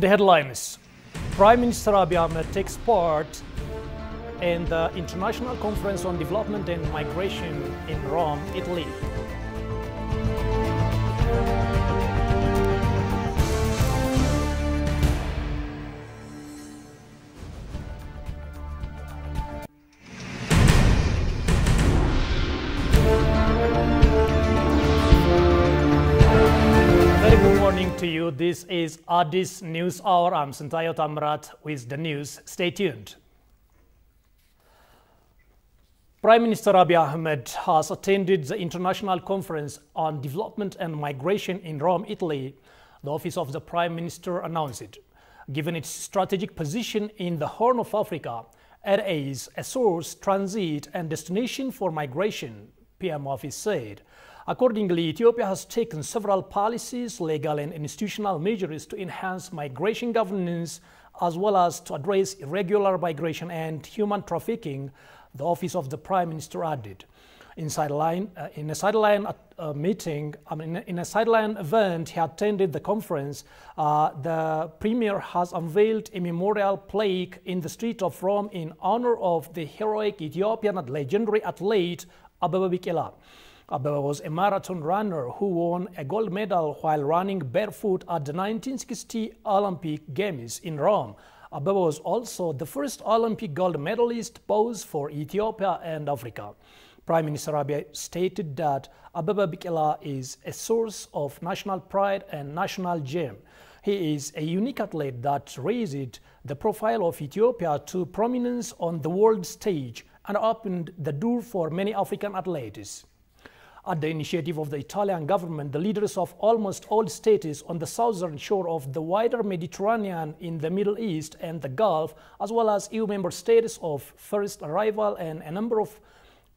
the headlines, Prime Minister Abiy Ahmed takes part in the International Conference on Development and Migration in Rome, Italy. To you. This is Addis News Hour. I'm Santayo Tamrat with the news. Stay tuned. Prime Minister Abiy Ahmed has attended the International Conference on Development and Migration in Rome, Italy. The Office of the Prime Minister announced it. Given its strategic position in the Horn of Africa, it is a source, transit and destination for migration, PM Office said. Accordingly, Ethiopia has taken several policies, legal and institutional measures to enhance migration governance as well as to address irregular migration and human trafficking, the Office of the Prime Minister added. In a sideline event he attended the conference, the Premier has unveiled a memorial plaque in the street of Rome in honor of the heroic Ethiopian and legendary athlete Abiy. Abiy was a marathon runner who won a gold medal while running barefoot at the 1960 Olympic Games in Rome. Abiy was also the first Olympic gold medalist both for Ethiopia and Africa. Prime Minister Abiy stated that Abiy is a source of national pride and national gem. He is a unique athlete that raised the profile of Ethiopia to prominence on the world stage and opened the door for many African athletes. At the initiative of the Italian government, the leaders of almost all states on the southern shore of the wider Mediterranean in the Middle East and the Gulf, as well as EU member states of first arrival and a number of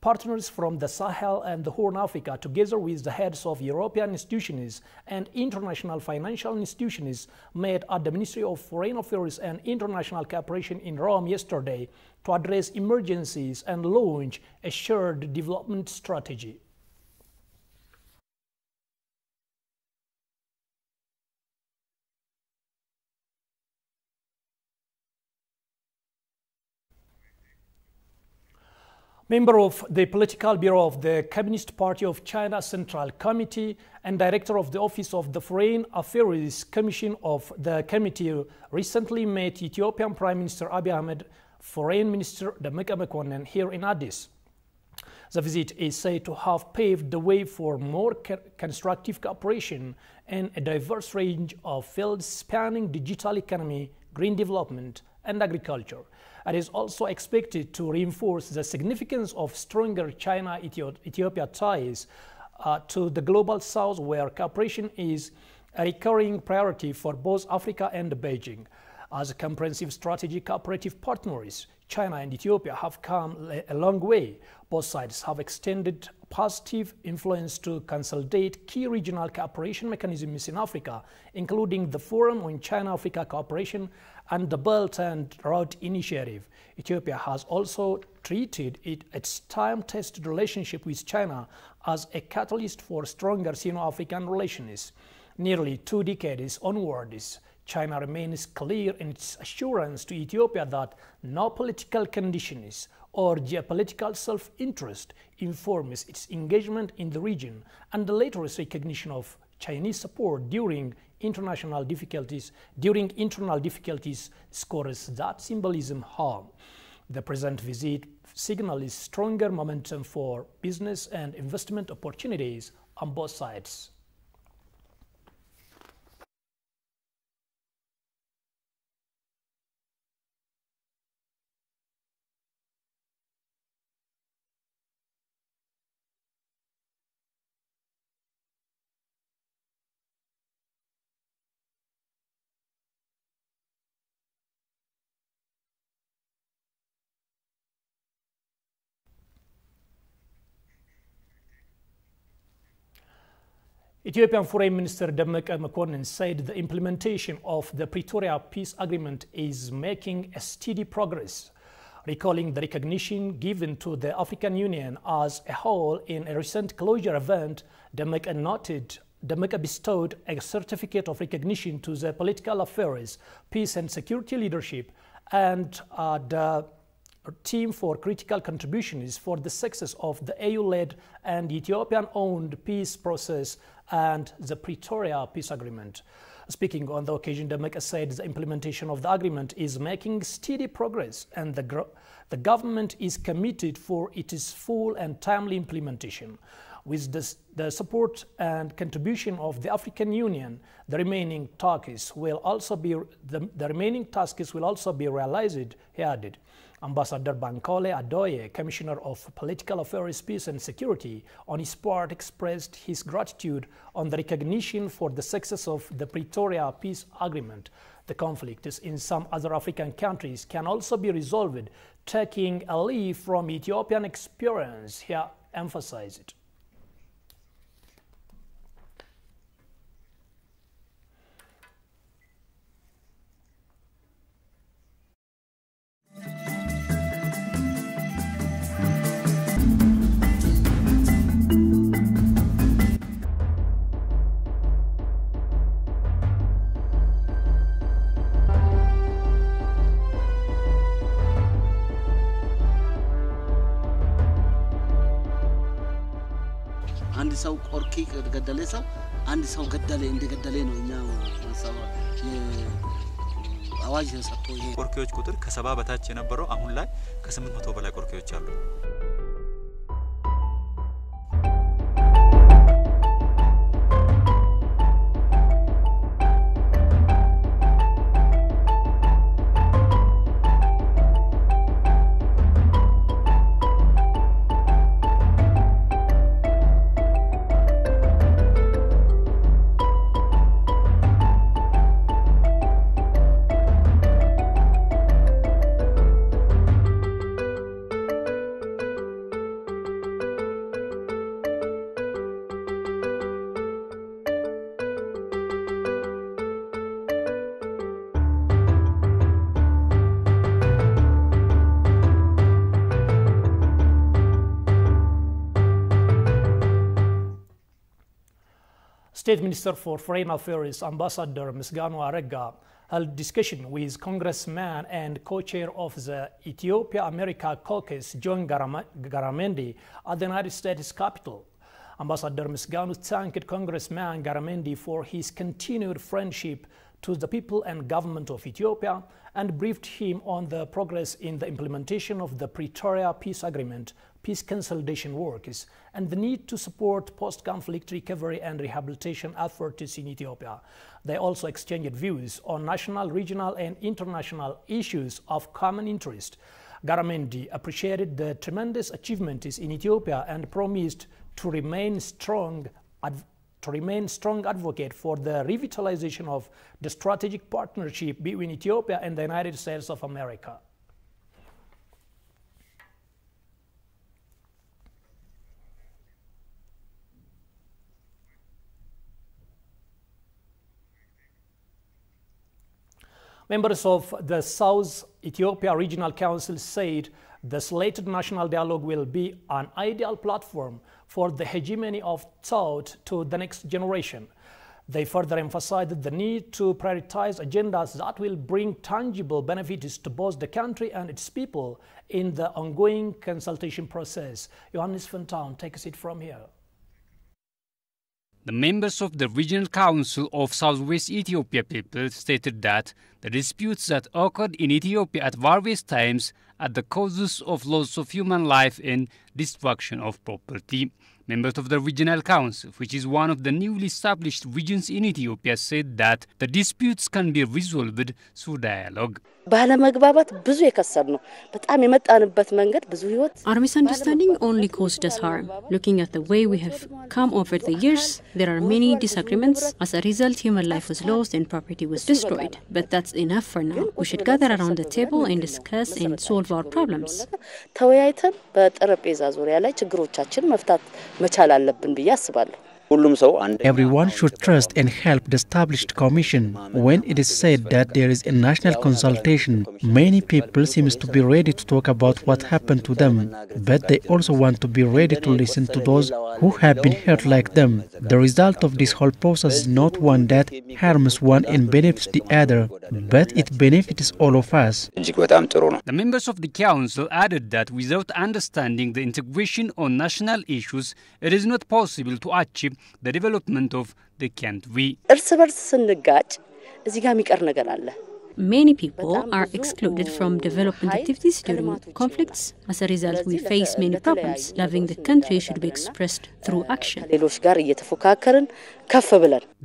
partners from the Sahel and the Horn of Africa, together with the heads of European institutions and international financial institutions, met at the Ministry of Foreign Affairs and International Cooperation in Rome yesterday to address emergencies and launch a shared development strategy. Member of the Political Bureau of the Communist Party of China Central Committee and Director of the Office of the Foreign Affairs Commission of the committee recently met Ethiopian Prime Minister Abiy Ahmed, Foreign Minister Ahmed here in Addis. The visit is said to have paved the way for more constructive cooperation in a diverse range of fields spanning digital economy, green development, and agriculture. It is also expected to reinforce the significance of stronger China-Ethiopia ties to the global south, where cooperation is a recurring priority for both Africa and Beijing. As comprehensive strategic cooperative partners, China and Ethiopia have come a long way. Both sides have extended positive influence to consolidate key regional cooperation mechanisms in Africa, including the Forum on China-Africa Cooperation and the Belt and Road Initiative. Ethiopia has also treated its time-tested relationship with China as a catalyst for stronger Sino-African relations. Nearly 2 decades onwards, China remains clear in its assurance to Ethiopia that no political conditions or geopolitical self-interest informs its engagement in the region, and the latest recognition of Chinese support during internal difficulties scores that symbolism home. The present visit signals stronger momentum for business and investment opportunities on both sides. Ethiopian Foreign Minister Ahmed said the implementation of the Pretoria peace agreement is making a steady progress. Recalling the recognition given to the African Union as a whole in a recent closure event, Ahmed noted Demeke bestowed a certificate of recognition to the political affairs, peace and security leadership, and the team for critical contributions for the success of the EU-led and Ethiopian-owned peace process and the Pretoria peace agreement. Speaking on the occasion, Demeke said the implementation of the agreement is making steady progress and the government is committed for its full and timely implementation. With the support and contribution of the African Union, the remaining tasks will also be realized, he added. Ambassador Bankole Adoye, Commissioner of Political Affairs, Peace and Security, on his part expressed his gratitude on the recognition for the success of the Pretoria peace agreement. The conflicts in some other African countries can also be resolved, taking a leaf from Ethiopian experience, he emphasized. አንድ ሰው ቆርኪ ገደለ ሰው አንድ ሰው ገደለ እንደገደለ ነው እኛ አዋጅ ሰጥቶ ይሄ ቆርኪዎች ቁጥር ከ70 በታች የነበረው አሁን ላይ ከ800 በላይ ቆርኪዎች አሉ። State Minister for Foreign Affairs, Ambassador Misganu Arega, held discussion with Congressman and co-chair of the Ethiopia-America Caucus, John Garamendi, at the United States Capitol. Ambassador Misganu thanked Congressman Garamendi for his continued friendship to the people and government of Ethiopia and briefed him on the progress in the implementation of the Pretoria Peace Agreement, peace consolidation works, and the need to support post-conflict recovery and rehabilitation efforts in Ethiopia. They also exchanged views on national, regional, and international issues of common interest. Garamendi appreciated the tremendous achievements in Ethiopia and promised to remain strong advocate for the revitalization of the strategic partnership between Ethiopia and the United States of America. Members of the South Ethiopia Regional Council said the slated national dialogue will be an ideal platform for the hegemony of thought to the next generation. They further emphasized the need to prioritize agendas that will bring tangible benefits to both the country and its people in the ongoing consultation process. Johannes Fontaine takes it from here. The members of the Regional Council of Southwest Ethiopia people stated that the disputes that occurred in Ethiopia at various times are the causes of loss of human life and destruction of property. Members of the Regional Council, which is one of the newly established regions in Ethiopia, said that the disputes can be resolved through dialogue. Our misunderstanding only caused us harm. Looking at the way we have come over the years, there are many disagreements. As a result, human life was lost and property was destroyed. But that's enough for now. We should gather around the table and discuss and solve our problems. Everyone should trust and help the established commission. When it is said that there is a national consultation, many people seem to be ready to talk about what happened to them, but they also want to be ready to listen to those who have been hurt like them. The result of this whole process is not one that harms one and benefits the other, but it benefits all of us. The members of the council added that without understanding the integration on national issues, it is not possible to achieve the development of the country. Many people are excluded from development activities during conflicts. As a result, we face many problems. Loving the country should be expressed through action. The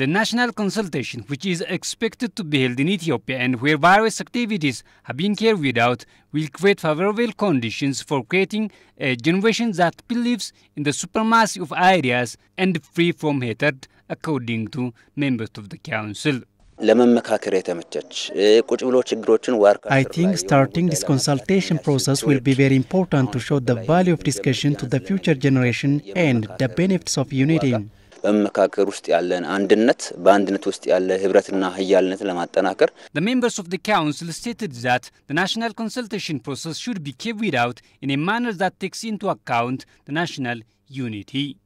national consultation, which is expected to be held in Ethiopia and where various activities have been carried out, will create favorable conditions for creating a generation that believes in the supremacy of ideas and free from hatred, according to members of the council. I think starting this consultation process will be very important to show the value of discussion to the future generation and the benefits of unity. The members of the council stated that the national consultation process should be carried out in a manner that takes into account the national unity.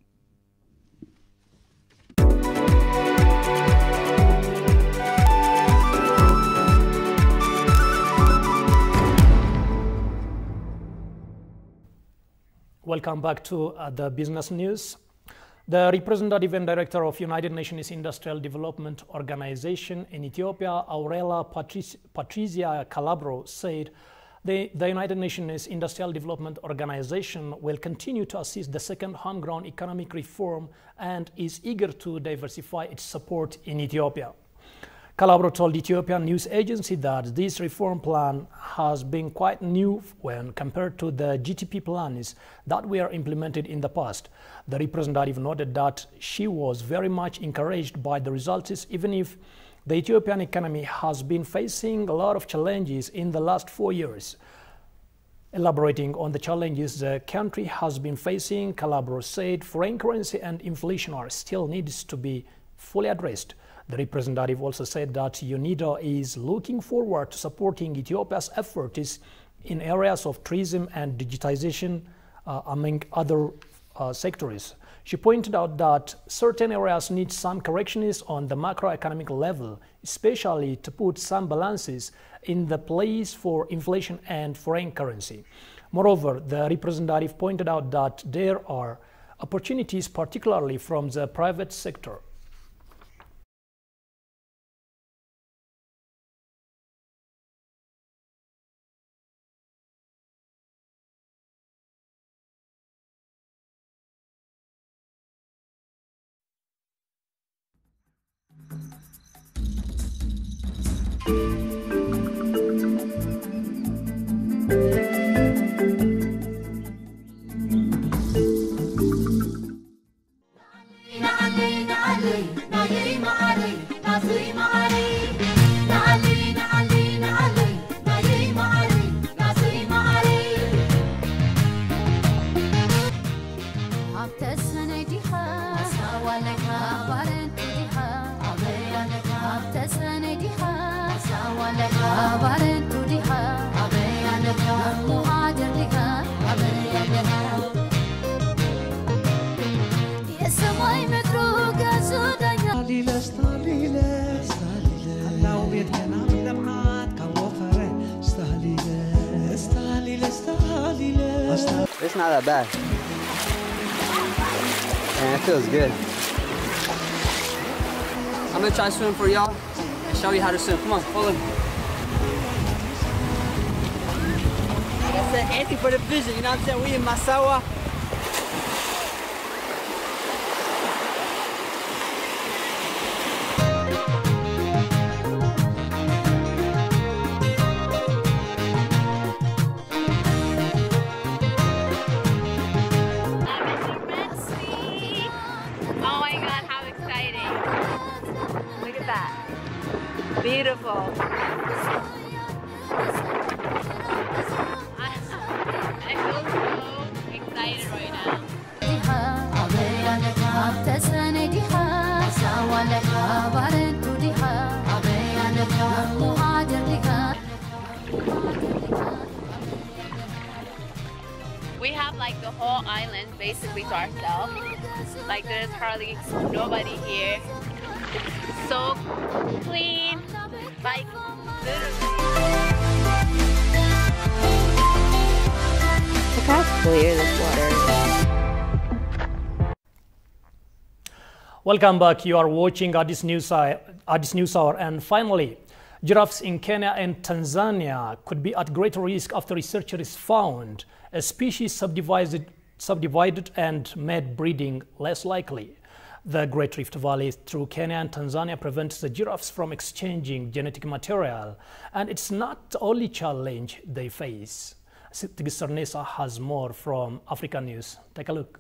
Welcome back to the business news. The representative and director of United Nations Industrial Development Organization in Ethiopia, Aurela Patricia Calabro, said the United Nations Industrial Development Organization will continue to assist the second homegrown economic reform and is eager to diversify its support in Ethiopia. Calabro told Ethiopian news agency that this reform plan has been quite new when compared to the GTP plans that were implemented in the past. The representative noted that she was very much encouraged by the results, even if the Ethiopian economy has been facing a lot of challenges in the last 4 years. Elaborating on the challenges the country has been facing, Calabro said foreign currency and inflation are still needs to be fully addressed. The representative also said that UNIDO is looking forward to supporting Ethiopia's efforts in areas of tourism and digitization, among other sectors. She pointed out that certain areas need some corrections on the macroeconomic level, especially to put some balances in the place for inflation and foreign currency. Moreover, the representative pointed out that there are opportunities, particularly from the private sector. It's not that bad. And it feels good. I'm gonna try to swim for y'all and show you how to swim. Come on, follow me. That's the anti for the vision, you know what I'm saying? We in Masawa. Beautiful. I feel so excited right now. have like the whole island basically to ourselves. Like there's hardly nobody here. It's so clean, like literally. Look how clear this water is. Welcome back. You are watching Addis News Hour. And finally, giraffes in Kenya and Tanzania could be at greater risk after researchers found a species subdivided and made breeding less likely. The Great Rift Valley through Kenya and Tanzania prevents the giraffes from exchanging genetic material, and it's not the only challenge they face. Tigis has more from Africa News. Take a look.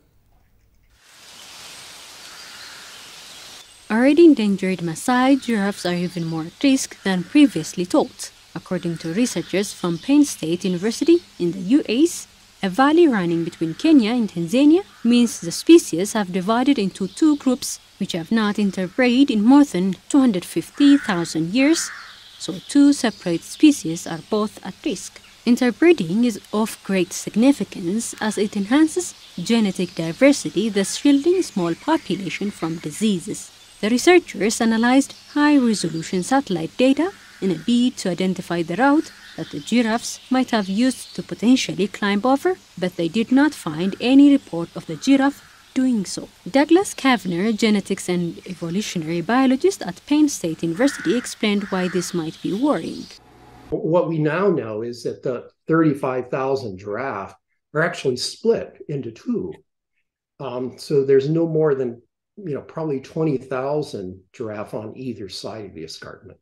Already endangered Maasai giraffes are even more at risk than previously thought. According to researchers from Penn State University in the US, a valley running between Kenya and Tanzania means the species have divided into two groups which have not interbred in more than 250,000 years, so two separate species are both at risk. Interbreeding is of great significance as it enhances genetic diversity, thus shielding small population from diseases. The researchers analyzed high-resolution satellite data in a bid to identify the route that the giraffes might have used to potentially climb over, but they did not find any report of the giraffe doing so. Douglas Kavanagh, genetics and evolutionary biologist at Penn State University, explained why this might be worrying. What we now know is that the 35,000 giraffe are actually split into two. So there's no more than probably 20,000 giraffe on either side of the escarpment.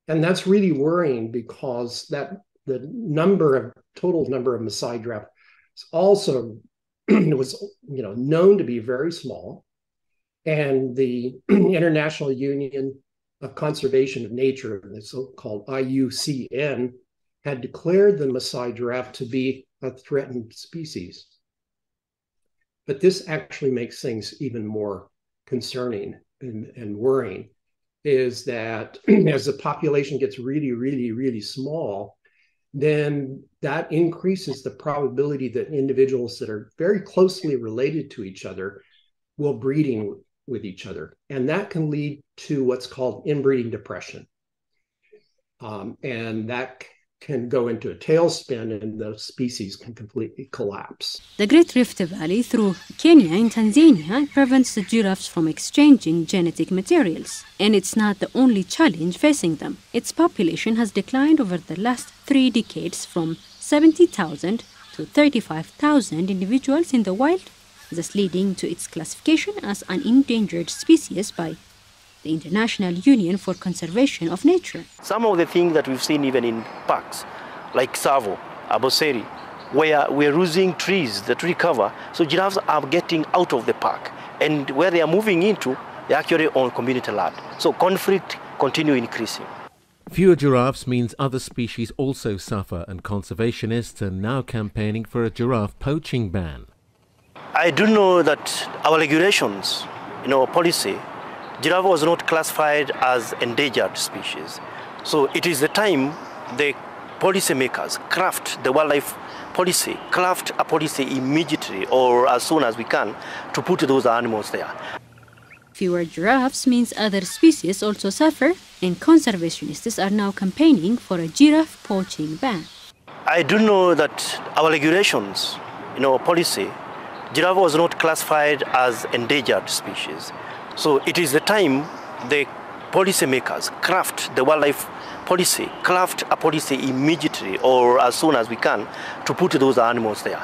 And that's really worrying because the total number of Maasai giraffe also was known to be very small. And the International Union of Conservation of Nature, the so-called IUCN, had declared the Maasai giraffe to be a threatened species. But this actually makes things even more concerning and worrying, is that as the population gets really, really, really small, then that increases the probability that individuals that are very closely related to each other will breeding with each other. And that can lead to what's called inbreeding depression. And that can go into a tailspin and the species can completely collapse. The Great Rift Valley through Kenya and Tanzania prevents the giraffes from exchanging genetic materials. And it's not the only challenge facing them. Its population has declined over the last 3 decades from 70,000 to 35,000 individuals in the wild, thus leading to its classification as an endangered species by the International Union for Conservation of Nature. Some of the things that we've seen even in parks, like Tsavo, Aboseri, where we're losing trees, the tree cover, so giraffes are getting out of the park. And where they are moving into, they're actually on community land. So conflict continue increasing. Fewer giraffes means other species also suffer, and conservationists are now campaigning for a giraffe poaching ban. I do know that our regulations, policy, giraffe was not classified as endangered species. So it is the time the policymakers craft the wildlife policy, craft a policy immediately or as soon as we can to put those animals there. Fewer giraffes means other species also suffer, and conservationists are now campaigning for a giraffe poaching ban. I do know that our regulations, policy, giraffe was not classified as endangered species. So it is the time the policymakers craft the wildlife policy, craft a policy immediately or as soon as we can to put those animals there.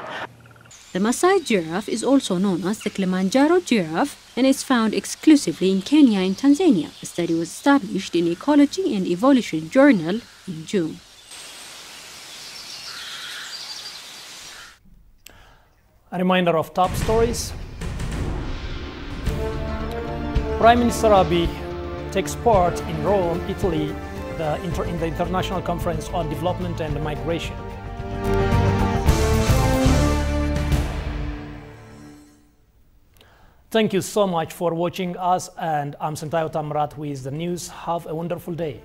The Maasai giraffe is also known as the Kilimanjaro giraffe and is found exclusively in Kenya and Tanzania. The study was established in Ecology and Evolution Journal in June. A reminder of top stories. Prime Minister Abiy takes part in Rome, Italy, in the International Conference on Development and Migration. Thank you so much for watching us, and I'm Santayo Tamrat with the news. Have a wonderful day.